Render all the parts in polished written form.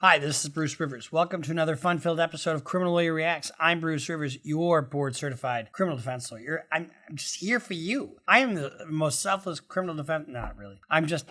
Hi, this is Bruce Rivers. Welcome to another fun-filled episode of Criminal Lawyer Reacts. I'm Bruce Rivers, your board-certified criminal defense lawyer. I'm just here for you. I am the most selfless criminal defense... Not really. I'm just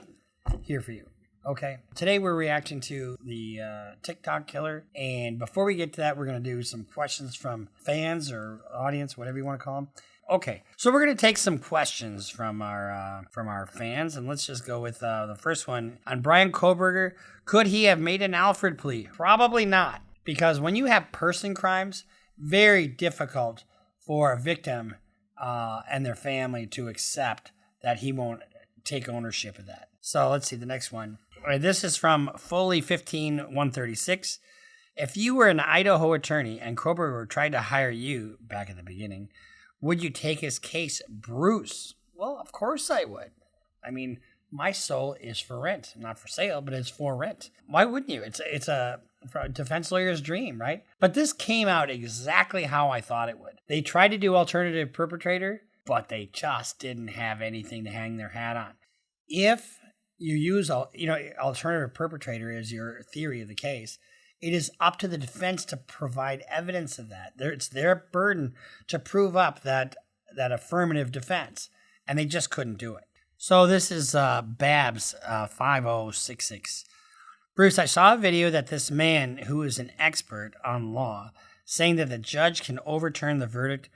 here for you. Okay? Today we're reacting to the TikTok killer. And before we get to that, we're going to do some questions from fans or audience, whatever you want to call them. Okay, so we're going to take some questions from our fans, and let's just go with the first one. On Brian Koberger, could he have made an Alfred plea? Probably not, because when you have person crimes, very difficult for a victim and their family to accept that he won't take ownership of that. So let's see the next one. All right, this is from Foley15136. If you were an Idaho attorney and Koberger tried to hire you back at the beginning, would you take his case, Bruce? Well, of course I would. I mean, my soul is for rent, not for sale, but it's for rent. Why wouldn't you? It's a defense lawyer's dream, right? But this came out exactly how I thought it would. They tried to do alternative perpetrator, but they just didn't have anything to hang their hat on. If you use, alternative perpetrator as your theory of the case, it is up to the defense to provide evidence of that. It's their burden to prove up that affirmative defense, and they just couldn't do it. So this is Babs 5066. Bruce, I saw a video that this man, who is an expert on law, saying that the judge can overturn the verdict,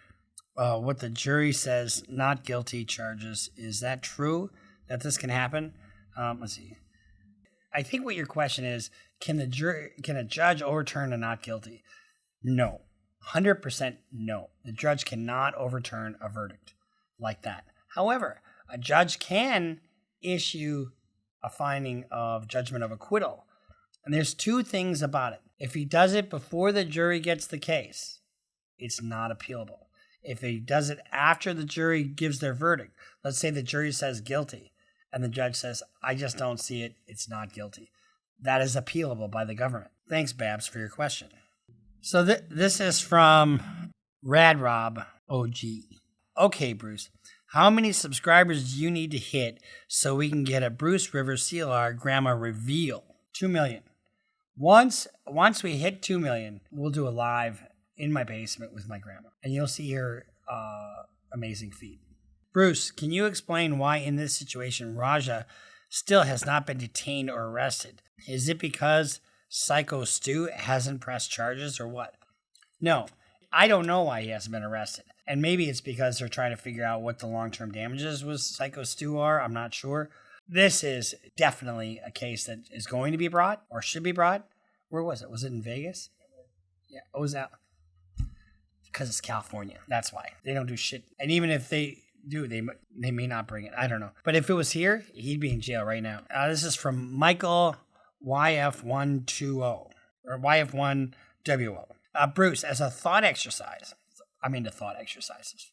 what the jury says not guilty charges. Is that true that this can happen? Let's see. I think what your question is, can a judge overturn a not guilty? No. 100% no. The judge cannot overturn a verdict like that. However, a judge can issue a finding of judgment of acquittal. And there's two things about it. If he does it before the jury gets the case, it's not appealable. If he does it after the jury gives their verdict, let's say the jury says guilty, and the judge says, I just don't see it, it's not guilty. That is appealable by the government. Thanks, Babs, for your question. So this is from RadRob OG. Okay, Bruce, how many subscribers do you need to hit so we can get a Bruce Rivers CLR grandma reveal? 2 million. Once we hit 2 million, we'll do a live in my basement with my grandma, and you'll see her amazing feat. Bruce, can you explain why in this situation Raja still has not been detained or arrested? Is it because Psycho Stu hasn't pressed charges or what? No, I don't know why he hasn't been arrested. And maybe it's because they're trying to figure out what the long-term damages with Psycho Stu are. I'm not sure. This is definitely a case that is going to be brought or should be brought. Where was it? Was it in Vegas? Yeah, it was out. Because it's California. That's why. They don't do shit. And even if they do, they may not bring it. I don't know. But if it was here, he'd be in jail right now. This is from Michael YF120 or YF1WO. Bruce, as a thought exercise, I'm into thought exercises.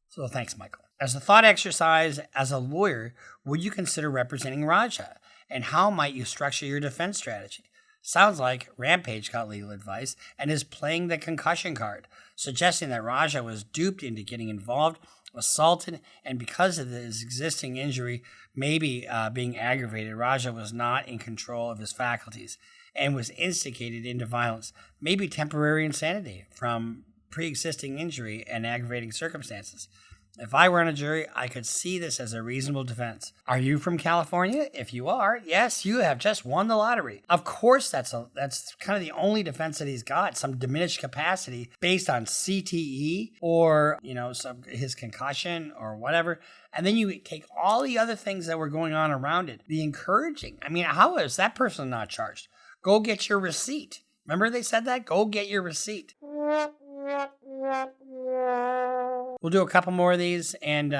So thanks, Michael. As a thought exercise, as a lawyer, would you consider representing Raja? And how might you structure your defense strategy? Sounds like Rampage got legal advice and is playing the concussion card, suggesting that Raja was duped into getting involved, assaulted, and because of his existing injury maybe being aggravated, Raja was not in control of his faculties and was instigated into violence, maybe temporary insanity from pre-existing injury and aggravating circumstances. If I were on a jury, I could see this as a reasonable defense. Are you from California? If you are, yes, you have just won the lottery. Of course, that's kind of the only defense that he's got, some diminished capacity based on CTE or, his concussion or whatever. And then you take all the other things that were going on around it. The encouraging. I mean, how is that person not charged? Go get your receipt. Remember they said that? Go get your receipt. We'll do a couple more of these, and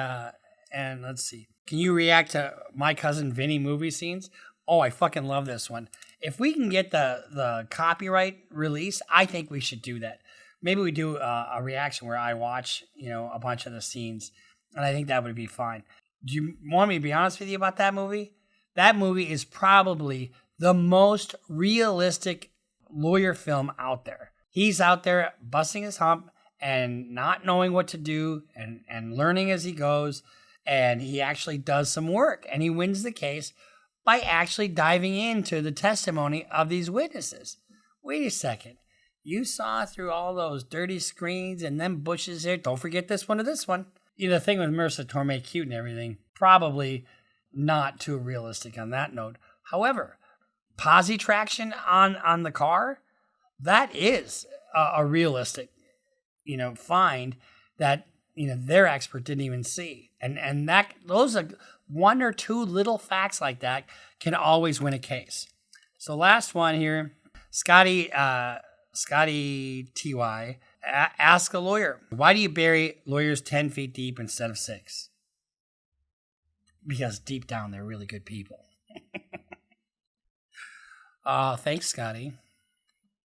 let's see. Can you react to My Cousin Vinny movie scenes? Oh, I fucking love this one. If we can get the copyright release, I think we should do that. Maybe we do a reaction where I watch, a bunch of the scenes, and I think that would be fine. Do you want me to be honest with you about that movie? That movie is probably the most realistic lawyer film out there. He's out there busting his hump and not knowing what to do and learning as he goes. And he actually does some work and he wins the case. by actually diving into the testimony of these witnesses. Wait a second. You saw through all those dirty screens and them bushes there. Don't forget this one or this one. The thing with Marissa Tomei cute and everything, probably not too realistic on that note. However, posi traction on the car, that is a realistic, find that, their expert didn't even see. And that those are one or two little facts like that can always win a case. So last one here, Scotty TY, ask a lawyer. Why do you bury lawyers 10 feet deep instead of 6? Because deep down, they're really good people. Thanks, Scotty.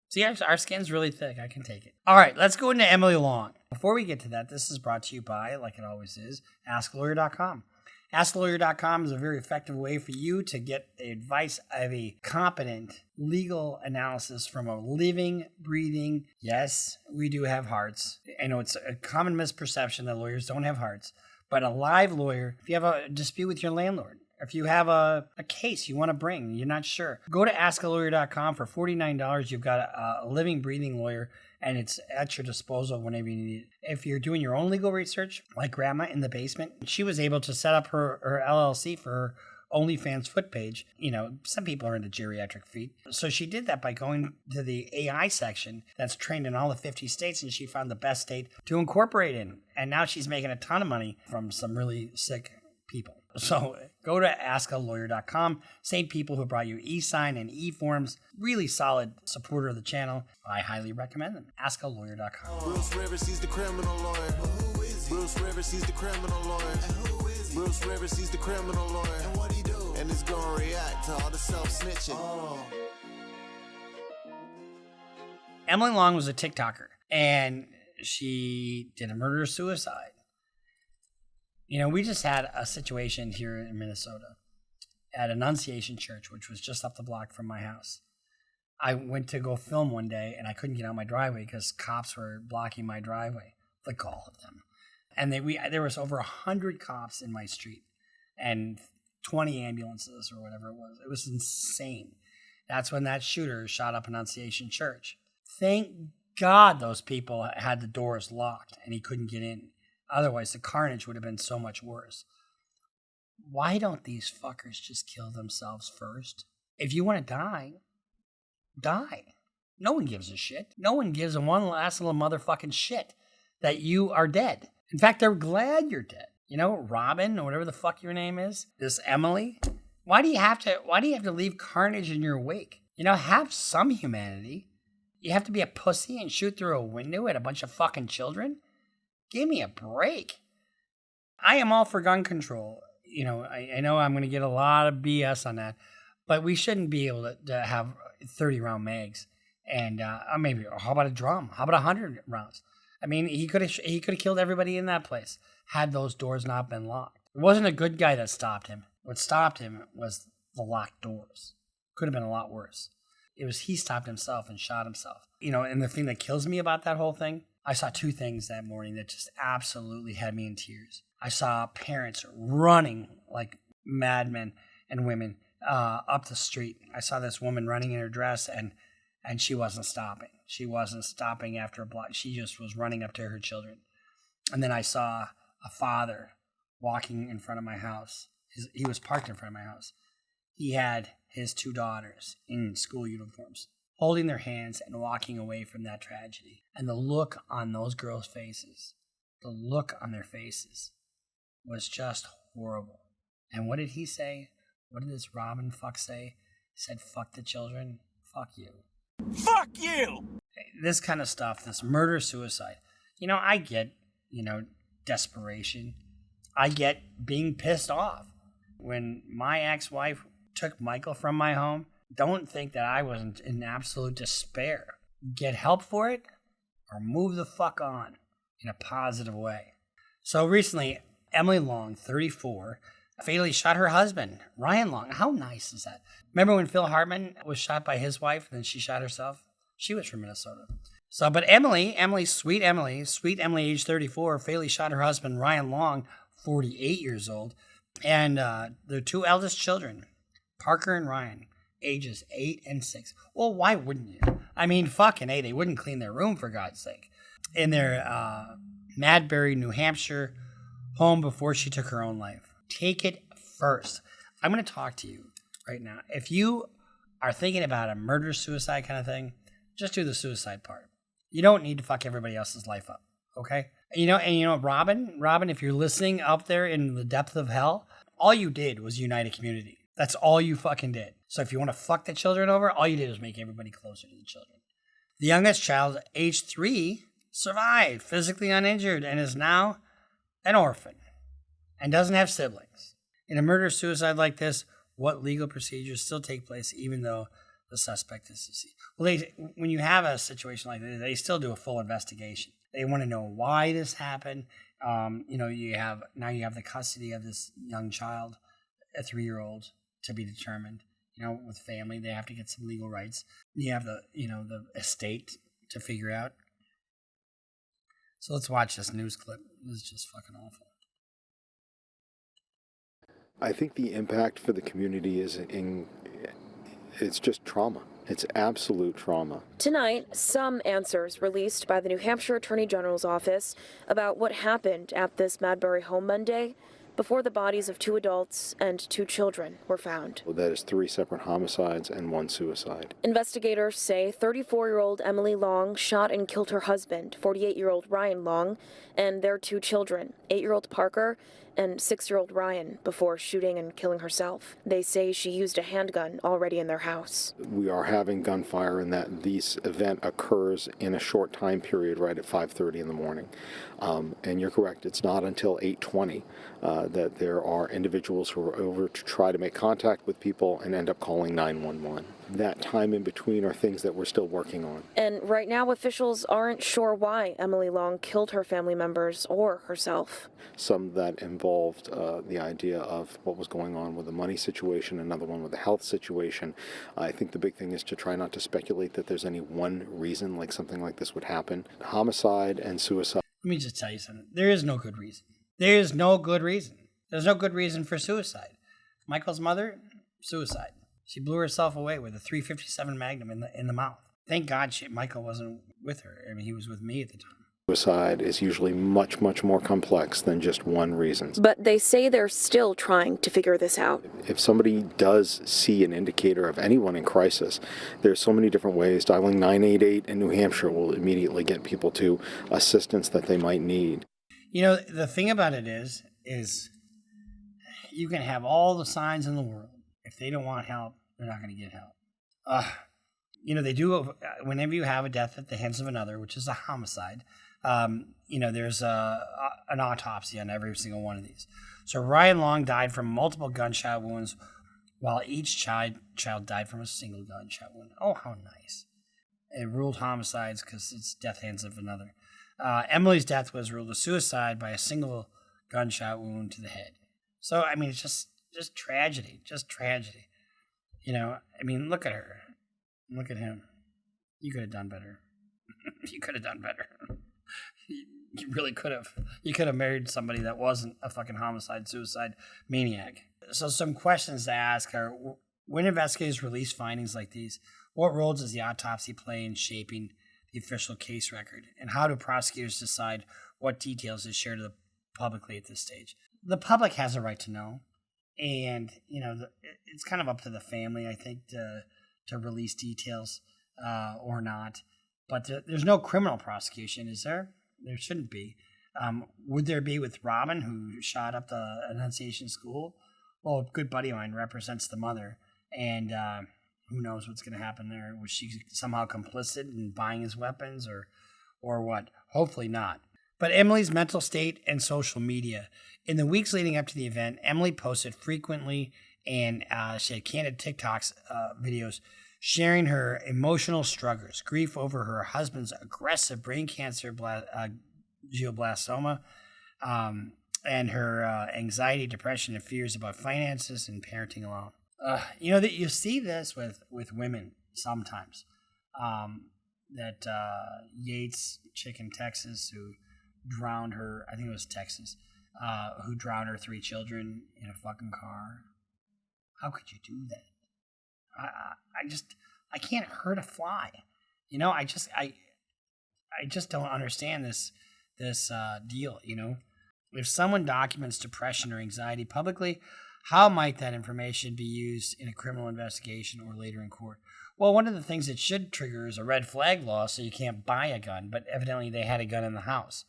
See, our skin's really thick. I can take it. All right, let's go into Emily Long. Before we get to that, this is brought to you by, like it always is, AskLawyer.com. AskLawyer.com is a very effective way for you to get the advice of a competent legal analysis from a living, breathing, yes, we do have hearts. I know it's a common misperception that lawyers don't have hearts, but a live lawyer, if you have a dispute with your landlord, if you have a case you want to bring, you're not sure, go to AskALawyer.com. For $49, you've got a living, breathing lawyer, and it's at your disposal whenever you need it. If you're doing your own legal research, like Grandma in the basement, she was able to set up her LLC for her OnlyFans foot page. Some people are into geriatric feet. So she did that by going to the AI section that's trained in all the 50 states, and she found the best state to incorporate in. And now she's making a ton of money from some really sick people. So go to AskALawyer.com. Same people who brought you e-sign and e-forms. Really solid supporter of the channel. I highly recommend them. AskALawyer.com. Bruce Rivers, he's the criminal lawyer. Bruce Rivers, he's the criminal lawyer. Bruce Rivers, he's the criminal lawyer. And what he do? And he's gonna react to all the self-snitching. Emily Long was a TikToker, and she did a murder-suicide. We just had a situation here in Minnesota at Annunciation Church, which was just up the block from my house. I went to go film one day, and I couldn't get out my driveway because cops were blocking my driveway, like all of them. And there was over 100 cops in my street and 20 ambulances or whatever it was. It was insane. That's when that shooter shot up Annunciation Church. Thank God those people had the doors locked and he couldn't get in. Otherwise, the carnage would have been so much worse. Why don't these fuckers just kill themselves first? If you want to die, die. No one gives a shit. No one gives a one last little motherfucking shit that you are dead. In fact, they're glad you're dead. Robin, or whatever the fuck your name is, this Emily. Why do you have to leave carnage in your wake? Have some humanity. You have to be a pussy and shoot through a window at a bunch of fucking children? Give me a break. I am all for gun control. I know I'm going to get a lot of BS on that, but we shouldn't be able to have 30 round mags. And maybe, how about a drum? How about 100 rounds? I mean, he could have killed everybody in that place had those doors not been locked. It wasn't a good guy that stopped him. What stopped him was the locked doors. Could have been a lot worse. He stopped himself and shot himself. And the thing that kills me about that whole thing, I saw two things that morning that just absolutely had me in tears. I saw parents running like madmen and women up the street. I saw this woman running in her dress, and she wasn't stopping. She wasn't stopping after a block. She just was running up to her children. And then I saw a father walking in front of my house. He was parked in front of my house. He had his two daughters in school uniforms, holding their hands and walking away from that tragedy. And the look on those girls' faces, the look on their faces was just horrible. And what did he say? What did this Robin fuck say? He said, fuck the children, fuck you. Fuck you! This kind of stuff, this murder-suicide. I get, desperation. I get being pissed off. When my ex-wife took Michael from my home, don't think that I wasn't in absolute despair. Get help for it or move the fuck on in a positive way. So recently, Emily Long, 34, fatally shot her husband, Ryan Long. How nice is that? Remember when Phil Hartman was shot by his wife and then she shot herself? She was from Minnesota. But Emily, sweet Emily, age 34, fatally shot her husband, Ryan Long, 48 years old, and their two eldest children, Parker and Ryan, ages 8 and 6. Well, why wouldn't you? I mean, fucking A, they wouldn't clean their room, for God's sake. In their Madbury, New Hampshire home before she took her own life. Take it first. I'm going to talk to you right now. If you are thinking about a murder-suicide kind of thing, just do the suicide part. You don't need to fuck everybody else's life up, okay? And Robin, if you're listening up there in the depth of hell, all you did was unite a community. That's all you fucking did. So if you want to fuck the children over, all you did was make everybody closer to the children. The youngest child, age 3, survived, physically uninjured, and is now an orphan and doesn't have siblings. In a murder-suicide like this, what legal procedures still take place even though the suspect is deceased? Well, when you have a situation like this, they still do a full investigation. They want to know why this happened. You have the custody of this young child, a 3-year-old, to be determined. With family, they have to get some legal rights. You have the estate to figure out. So let's watch this news clip. This is just fucking awful. I think the impact for the community it's just trauma. It's absolute trauma. Tonight, some answers released by the New Hampshire Attorney General's office about what happened at this Madbury home Monday before the bodies of 2 adults and 2 children were found. That is 3 separate homicides and 1 suicide. Investigators say 34-year-old Emily Long shot and killed her husband, 48-year-old Ryan Long, and their 2 children, 8-year-old Parker and 6-year-old Ryan, before shooting and killing herself. They say she used a handgun already in their house. We are having gunfire and that this event occurs in a short time period right at 5:30 in the morning. And you're correct, it's not until 8:20 that there are individuals who are over to try to make contact with people and end up calling 911. That time in between are things that we're still working on. And right now, officials aren't sure why Emily Long killed her family members or herself. Some that involved the idea of what was going on with the money situation, another one with the health situation. I think the big thing is to try not to speculate that there's any one reason like something like this would happen. Homicide and suicide. Let me just tell you something. There is no good reason. There is no good reason. There's no good reason for suicide. Michael's mother, suicide. She blew herself away with a .357 Magnum in the mouth. Thank God Michael wasn't with her. I mean, he was with me at the time. Suicide is usually much, much more complex than just one reason. But they say they're still trying to figure this out. If somebody does see an indicator of anyone in crisis, there's so many different ways. Dialing 988 in New Hampshire will immediately get people to assistance that they might need. The thing about it is you can have all the signs in the world. If they don't want help, they're not going to get help. They do, whenever you have a death at the hands of another, which is a homicide, there's an autopsy on every single one of these. So Ryan Long died from multiple gunshot wounds, while each child died from a single gunshot wound. Oh, how nice. It ruled homicides because it's death hands of another. Emily's death was ruled a suicide by a single gunshot wound to the head. So, I mean, it's just tragedy, look at her. Look at him. You could have done better. You could have done better. You really could have. You could have married somebody that wasn't a fucking homicide, suicide maniac. So some questions to ask are, when investigators release findings like these, what role does the autopsy play in shaping the official case record? And how do prosecutors decide what details is shared publicly at this stage? The public has a right to know. And, it's kind of up to the family, I think, to release details or not. But there's no criminal prosecution, is there? There shouldn't be. Would there be with Robin, who shot up the Annunciation School? Well, a good buddy of mine represents the mother, and who knows what's going to happen there. Was she somehow complicit in buying his weapons or what? Hopefully not. But Emily's mental state and social media. In the weeks leading up to the event, Emily posted frequently, and she had candid TikToks videos sharing her emotional struggles, grief over her husband's aggressive brain cancer, glioblastoma, and her anxiety, depression, and fears about finances and parenting alone. That you see this with women sometimes. That Yates chick in Texas who drowned her, I think it was Texas, who drowned her 3 children in a fucking car. How could you do that? I can't hurt a fly. You know, I just don't understand this deal. You know, if someone documents depression or anxiety publicly, how might that information be used in a criminal investigation or later in court? Well, one of the things it should trigger is a red flag law, so you can't buy a gun, but evidently they had a gun in the house.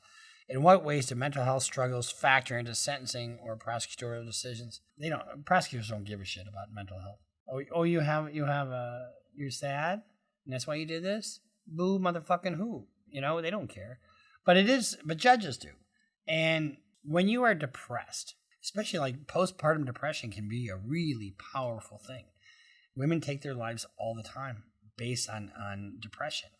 In what ways do mental health struggles factor into sentencing or prosecutorial decisions? Prosecutors don't give a shit about mental health. You're sad? And that's why you did this? Boo motherfucking who? You know, they don't care. But judges do. And when you are depressed, especially like postpartum depression can be a really powerful thing. Women take their lives all the time based on depression.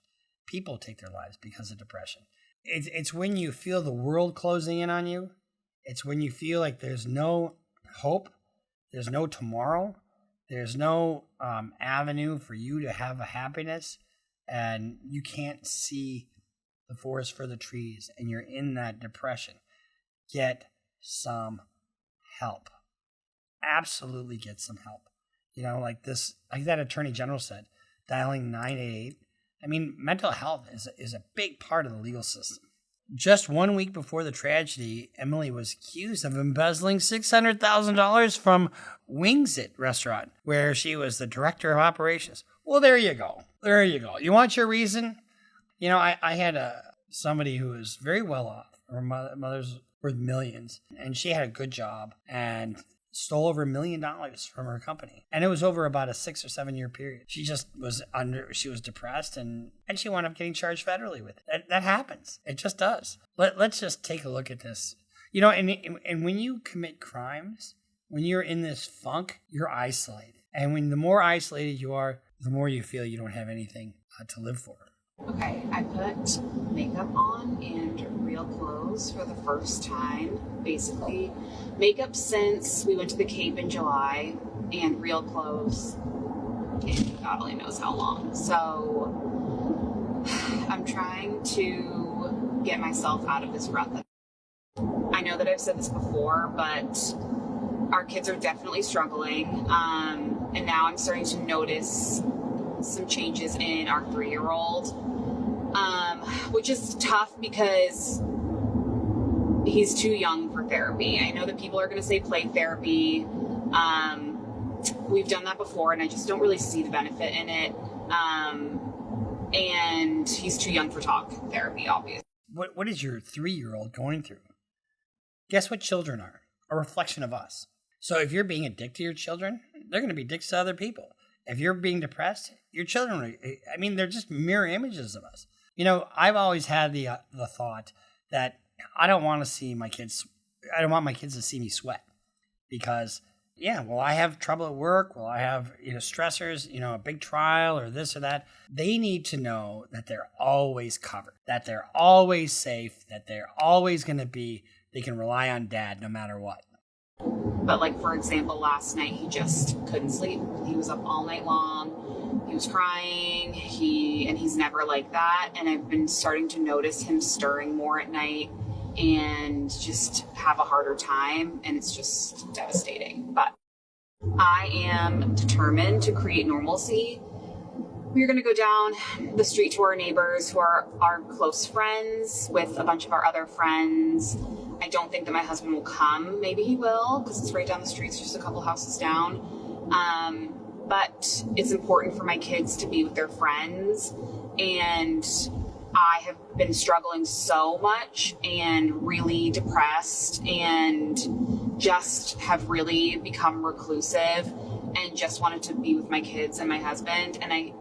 People take their lives because of depression. It's when you feel the world closing in on you. It's when you feel like there's no hope, there's no tomorrow, there's no avenue for you to have a happiness, and you can't see the forest for the trees, and you're in that depression. Get some help. Absolutely get some help. You know, like that Attorney General said, dialing 988. I mean, mental health is a big part of the legal system. Just 1 week before the tragedy, Emily was accused of embezzling $600,000 from Wings It restaurant, where she was the director of operations. Well, there you go. There you go. You want your reason? You know, I had somebody who was very well off. Her mother's worth millions, and she had a good job and stole over $1 million from her company. And it was over about a 6 or 7 year period. She just was she was depressed and she wound up getting charged federally with it. That happens. It just does. Let's just take a look at this. You know, and when you commit crimes, when you're in this funk, you're isolated. And when the more isolated you are, the more you feel you don't have anything to live for. Okay, I put makeup on and real clothes for the first time. Basically, makeup since we went to the Cape in July, and real clothes in God only knows how long. So I'm trying to get myself out of this rut. I know that I've said this before, but our kids are definitely struggling. And now I'm starting to notice some changes in our 3-year-old. Which is tough because he's too young for therapy. I know that people are going to say play therapy. We've done that before, and I just don't really see the benefit in it. And he's too young for talk therapy, obviously. What is your 3-year-old going through? Guess what children are? A reflection of us. So if you're being a dick to your children, they're going to be dicks to other people. If you're being depressed, your children they're just mirror images of us. You know, I've always had the thought that I don't want to see my kids. I don't want my kids to see me sweat because, I have trouble at work. Well, I have stressors. A big trial or this or that. They need to know that they're always covered, that they're always safe, that they're always going to be. They can rely on dad no matter what. But like, for example, last night he just couldn't sleep. He was up all night long. He was crying. He's never like that. And I've been starting to notice him stirring more at night and just have a harder time. And it's just devastating. But I am determined to create normalcy. We're going to go down the street to our neighbors who are our close friends with a bunch of our other friends. I don't think that my husband will come. Maybe he will, because it's right down the street. It's just a couple houses down. But it's important for my kids to be with their friends. And I have been struggling so much and really depressed and just have really become reclusive and just wanted to be with my kids and my husband. And I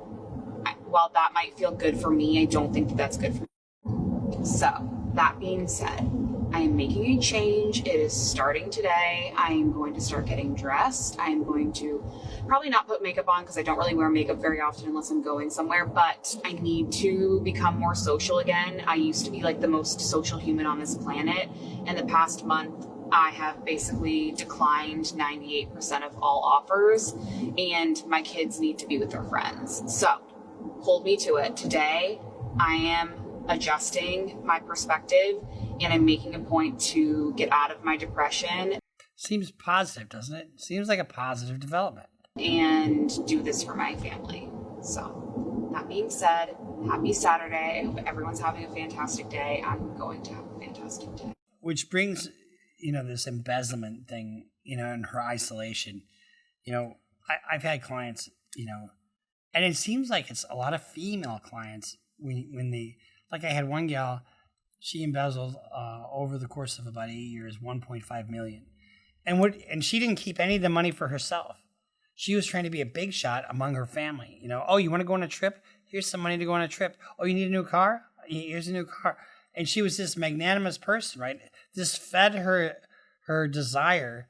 while that might feel good for me, I don't think that that's good for me. So that being said, I am making a change. It is starting today. I am going to start getting dressed. I am going to probably not put makeup on because I don't really wear makeup very often unless I'm going somewhere, but I need to become more social again. I used to be like the most social human on this planet. And the past month, I have basically declined 98% of all offers, and my kids need to be with their friends. So hold me to it. Today, I am adjusting my perspective, and I'm making a point to get out of my depression. Seems positive, doesn't it? Seems like a positive development. And do this for my family. So, that being said, happy Saturday. I hope everyone's having a fantastic day. I'm going to have a fantastic day. Which brings, this embezzlement thing, in her isolation. I've had clients, and it seems like it's a lot of female clients when they, like I had one gal, she embezzled over the course of about 8 years, 1.5 million. And she didn't keep any of the money for herself. She was trying to be a big shot among her family. Oh, you want to go on a trip? Here's some money to go on a trip. Oh, you need a new car? Here's a new car. And she was this magnanimous person, right? This fed her desire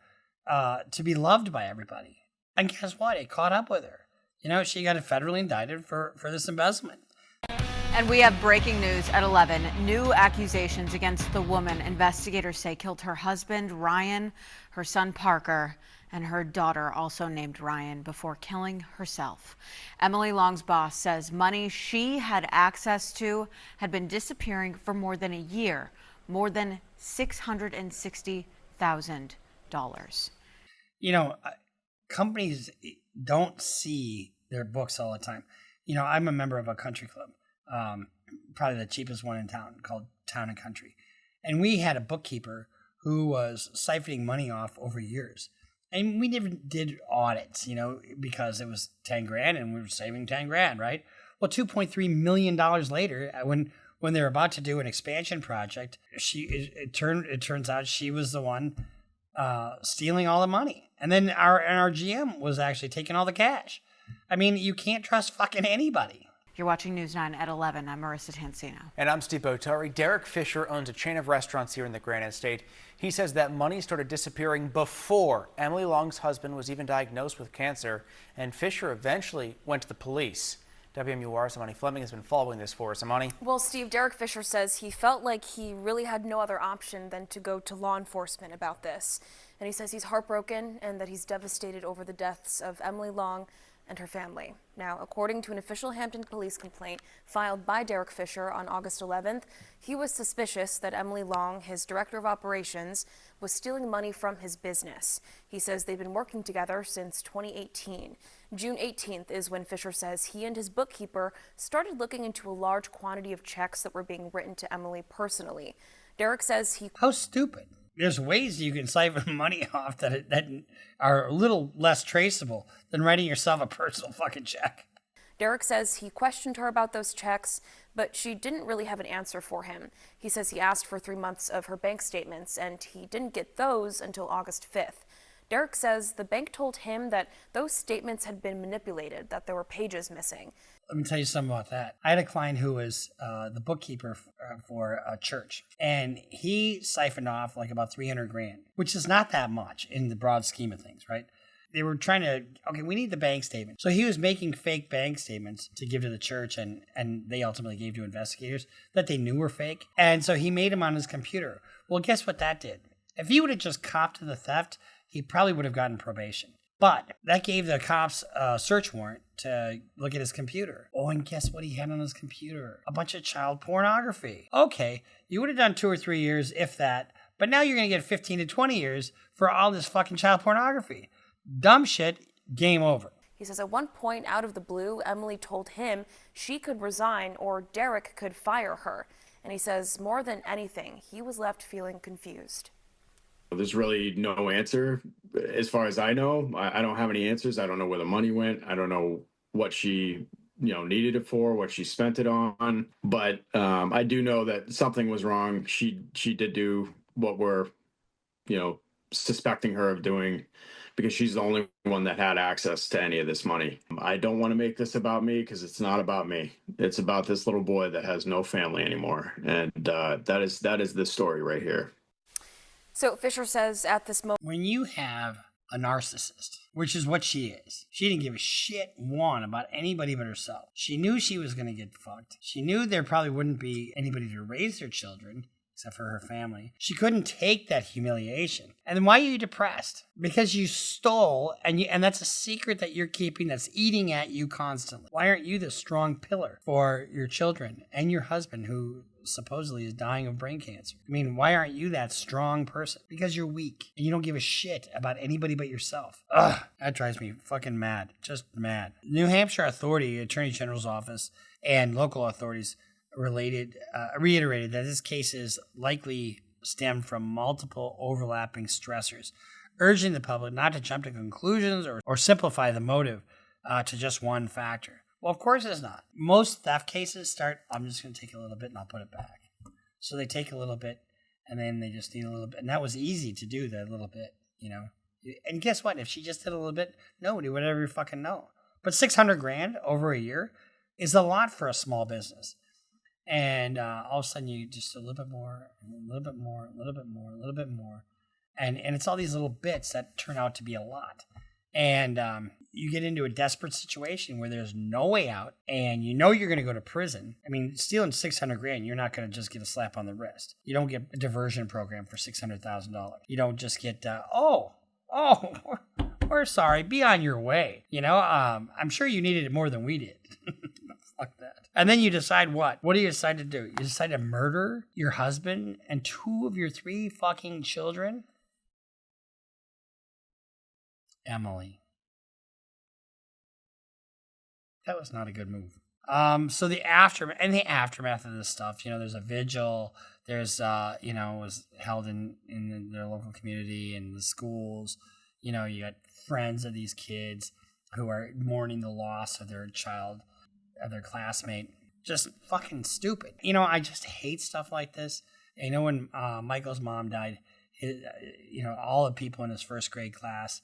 to be loved by everybody. And guess what? It caught up with her. She got federally indicted for this embezzlement. And we have breaking news at 11. New accusations against the woman investigators say killed her husband, Ryan, her son, Parker, and her daughter, also named Ryan, before killing herself. Emily Long's boss says money she had access to had been disappearing for more than a year, more than $660,000. Companies don't see their books all the time. I'm a member of a country club, probably the cheapest one in town, called Town and Country. And we had a bookkeeper who was siphoning money off over years. And we never did audits, because it was 10 grand and we were saving 10 grand, right? Well, $2.3 million later, when they were about to do an expansion project, it turns out she was the one stealing all the money. And then our GM was actually taking all the cash. I mean, you can't trust fucking anybody. You're watching News 9 at 11. I'm Marissa Tansino. And I'm Steve Botari. Derek Fisher owns a chain of restaurants here in the Granite State. He says that money started disappearing before Emily Long's husband was even diagnosed with cancer, and Fisher eventually went to the police. WMUR's Amani Fleming has been following this for us. Amani? Well, Steve, Derek Fisher says he felt like he really had no other option than to go to law enforcement about this. And he says he's heartbroken and that he's devastated over the deaths of Emily Long and her family. Now, according to an official Hampton police complaint filed by Derek Fisher on August 11th, he was suspicious that Emily Long, his director of operations, was stealing money from his business. He says they've been working together since 2018. June 18th is when Fisher says he and his bookkeeper started looking into a large quantity of checks that were being written to Emily personally. Derek says How stupid. There's ways you can siphon money off that are a little less traceable than writing yourself a personal fucking check. Derek says he questioned her about those checks, but she didn't really have an answer for him. He says he asked for 3 months of her bank statements, and he didn't get those until August 5th. Derek says the bank told him that those statements had been manipulated, that there were pages missing. Let me tell you something about that. I had a client who was the bookkeeper for a church, and he siphoned off like about 300 grand, which is not that much in the broad scheme of things, right? They were trying to, we need the bank statement. So he was making fake bank statements to give to the church, and they ultimately gave to investigators that they knew were fake. And so he made them on his computer. Well, guess what that did? If he would have just copped to the theft, he probably would have gotten probation. But that gave the cops a search warrant to look at his computer. Oh, and guess what he had on his computer? A bunch of child pornography. Okay, you would have done 2 or 3 years, if that, but now you're going to get 15 to 20 years for all this fucking child pornography. Dumb shit, game over. He says at one point, out of the blue, Emily told him she could resign or Derek could fire her. And he says more than anything, he was left feeling confused. There's really no answer. As far as I know, I don't have any answers. I don't know where the money went. I don't know what she, needed it for, what she spent it on. But I do know that something was wrong. She did do what we're, suspecting her of doing, because she's the only one that had access to any of this money. I don't want to make this about me, because it's not about me. It's about this little boy that has no family anymore. And that is the story right here. So Fisher says at this moment, when you have a narcissist, which is what she is, she didn't give a shit about anybody but herself. She knew she was going to get fucked. She knew there probably wouldn't be anybody to raise their children. except for her family. She couldn't take that humiliation. And then why are you depressed? Because you stole, and that's a secret that you're keeping that's eating at you constantly. Why aren't you the strong pillar for your children and your husband who supposedly is dying of brain cancer? I mean, why aren't you that strong person? Because you're weak and you don't give a shit about anybody but yourself. Ugh, that drives me fucking mad. Just mad. New Hampshire Authority, Attorney General's office, and local authorities reiterated that this case is likely stemmed from multiple overlapping stressors, urging the public not to jump to conclusions or simplify the motive to just one factor. Well, of course it's not. Most theft cases start, I'm just going to take a little bit and I'll put it back. So they take a little bit and then they just need a little bit. And that was easy to do, that little bit, you know. And guess what? If she just did a little bit, nobody would ever fucking know. But $600,000 over a year is a lot for a small business. And all of a sudden you just a little bit more, a little bit more, a little bit more, a little bit more. And it's all these little bits that turn out to be a lot. And you get into a desperate situation where there's no way out and you know you're going to go to prison. I mean, stealing $600,000, you're not going to just get a slap on the wrist. You don't get a diversion program for $600,000. You don't just get, we're sorry, be on your way. You know, I'm sure you needed it more than we did. Fuck that. And then you decide what? What do you decide to do? You decide to murder your husband and 2 of your 3 fucking children? Emily. That was not a good move. So the aftermath of this stuff, you know, there's a vigil, there's, you know, it was held in their local community and the schools. You know, you got friends of these kids who are mourning the loss of their child, of their classmate. Just fucking stupid. You know, I just hate stuff like this. And you know, when Michael's mom died, you know, all the people in his first grade class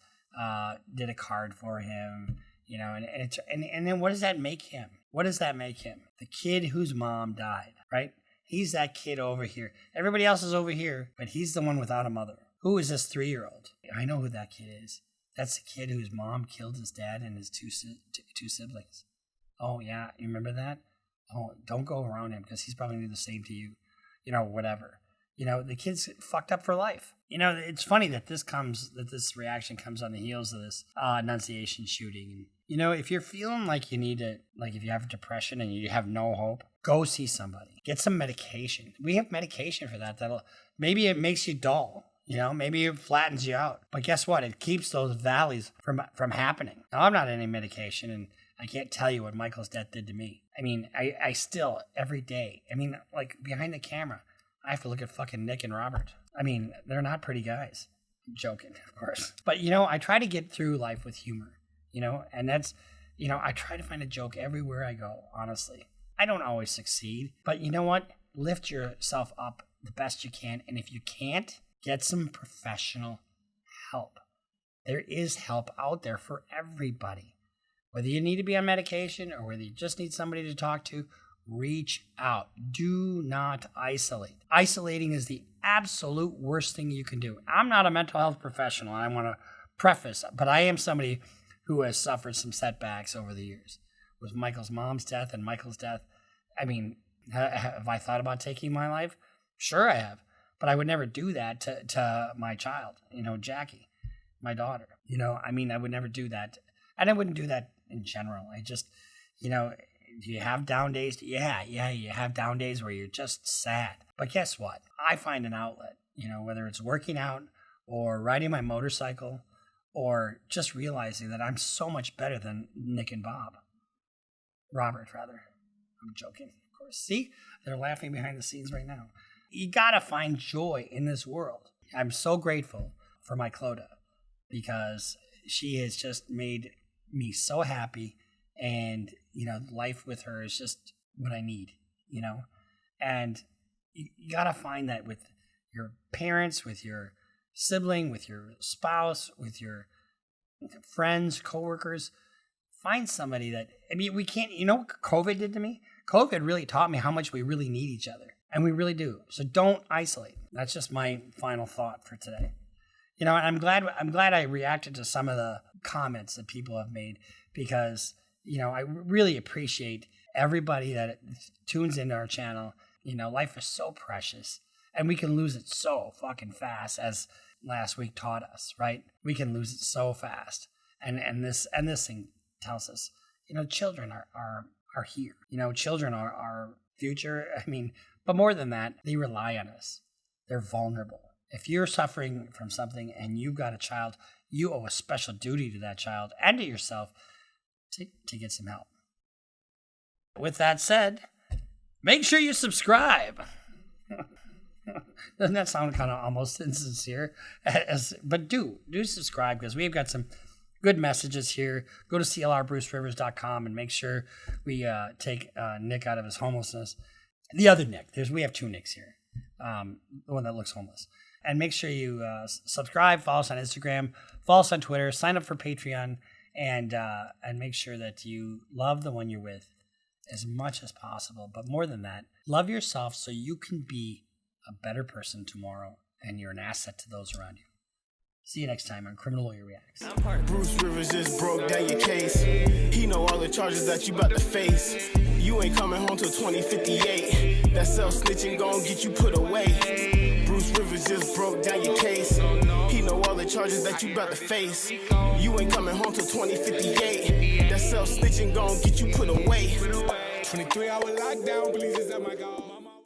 did a card for him, you know, and then what does that make him? What does that make him? The kid whose mom died, right? He's that kid over here. Everybody else is over here, but he's the one without a mother. Who is this 3-year-old? I know who that kid is. That's the kid whose mom killed his dad and his two siblings. Oh, yeah, you remember that? Oh, don't go around him because he's probably going to do the same to you. You know, whatever. You know, the kid's fucked up for life. You know, it's funny that this reaction comes on the heels of this Annunciation shooting. And, you know, if you're feeling like you need to, like if you have depression and you have no hope, go see somebody. Get some medication. We have medication for that. Maybe it makes you dull. You know, maybe it flattens you out. But guess what? It keeps those valleys from happening. Now, I'm not on any medication, and I can't tell you what Michael's death did to me. I mean, I still, every day, I mean, like, behind the camera, I have to look at fucking Nick and Robert. I mean, they're not pretty guys. I'm joking, of course. But, you know, I try to get through life with humor, you know, and that's, you know, I try to find a joke everywhere I go, honestly. I don't always succeed, but you know what? Lift yourself up the best you can, and if you can't, get some professional help. There is help out there for everybody. Whether you need to be on medication or whether you just need somebody to talk to, reach out. Do not isolate. Isolating is the absolute worst thing you can do. I'm not a mental health professional. I want to preface, but I am somebody who has suffered some setbacks over the years. With Michael's mom's death and Michael's death, I mean, have I thought about taking my life? Sure I have. But I would never do that to my child, you know, Jackie, my daughter. You know, I mean, I would never do that. And I wouldn't do that in general. I just, you know, do you have down days? Yeah, you have down days where you're just sad. But guess what? I find an outlet, you know, whether it's working out or riding my motorcycle or just realizing that I'm so much better than Nick and Bob. Robert, rather. I'm joking, of course. See, they're laughing behind the scenes right now. You gotta find joy in this world. I'm so grateful for my Clodagh because she has just made me so happy, and you know, life with her is just what I need, you know. And you gotta find that with your parents, with your sibling, with your spouse, with your friends, coworkers. Find somebody that, I mean, we can't, you know what COVID did to me? COVID really taught me how much we really need each other. And we really do. So don't isolate. That's just my final thought for today. You know, I'm glad I reacted to some of the comments that people have made because, you know, I really appreciate everybody that tunes into our channel. You know, life is so precious. And we can lose it so fucking fast, as last week taught us, right? We can lose it so fast. And this thing tells us, children are here. Children are our future. I mean, but more than that, they rely on us. They're vulnerable. If you're suffering from something and you've got a child, you owe a special duty to that child and to yourself to get some help. With that said, make sure you subscribe. Doesn't that sound kind of almost insincere? But do subscribe, because we've got some good messages here. Go to clrbrucerivers.com and make sure we take Nick out of his homelessness. The other Nick. We have two Nicks here. The one that looks homeless. And make sure you subscribe, follow us on Instagram, follow us on Twitter, sign up for Patreon, and make sure that you love the one you're with as much as possible. But more than that, love yourself so you can be a better person tomorrow, and you're an asset to those around you. See you next time on Criminal Lawyer Reacts. Bruce Rivers just broke down your case. He know all the charges that you about to face. You ain't coming home till 2058. That self-snitching gon' get you put away. Bruce Rivers just broke down your case. He know all the charges that you about to face. You ain't coming home till 2058. That self-snitching gon' get you put away. 23-hour lockdown, please just let my God.